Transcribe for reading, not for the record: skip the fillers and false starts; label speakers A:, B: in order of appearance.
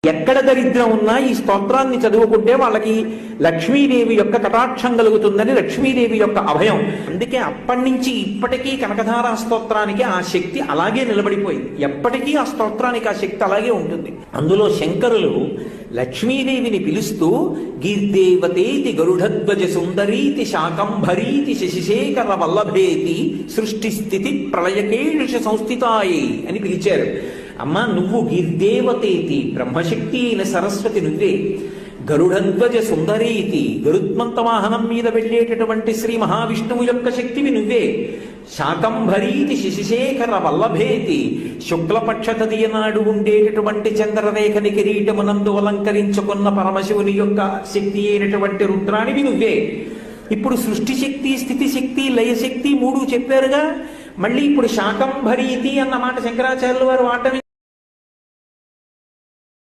A: ఎక్కడ దరిద్రం ఉన్నా ఈ స్తోత్రాన్ని చదువుకుంటే వాళ్ళకి లక్ష్మీదేవి యొక్క కటాక్షం కలుగుతుందని లక్ష్మీదేవి యొక్క అభయం. అందుకే అప్పటి నుంచి ఇప్పటికీ కనకధారా స్తోత్రానికి ఆ శక్తి అలాగే నిలబడిపోయింది. ఎప్పటికీ ఆ స్తోత్రానికి ఆ శక్తి అలాగే ఉంటుంది. అందులో శంకరులు లక్ష్మీదేవిని పిలుస్తూ గీర్దేవతేతి గరుడధ్వజ సుందరీతి శాకంభరీతి శశిశేఖర వల్లభేతి సృష్టి స్థితి ప్రళయకేష సంస్థితాయి అని పిలిచారు. అమ్మా, నువ్వు గీర్దేవతేతి, బ్రహ్మశక్తి అయిన సరస్వతి నువ్వే. గరుడధ్వజ సుందరీతి, గరుత్మంత వాహనం మీద వెళ్ళేటటువంటి శ్రీ మహావిష్ణువు యొక్క శక్తివి నువ్వే. శాకంభరీతి శశిశేఖర వల్లభేతి, శుక్లపక్ష తదియ నాడు ఉండేటటువంటి చంద్రరేఖని కిరీటమునందు అలంకరించుకున్న పరమశివుని యొక్క శక్తి అయినటువంటి రుద్రానివి నువ్వే. ఇప్పుడు సృష్టి శక్తి, స్థితి శక్తి, లయశక్తి మూడు చెప్పారుగా. మళ్ళీ ఇప్పుడు శాకంభరీతి అన్న మాట శంకరాచార్యుల వారు వాడటం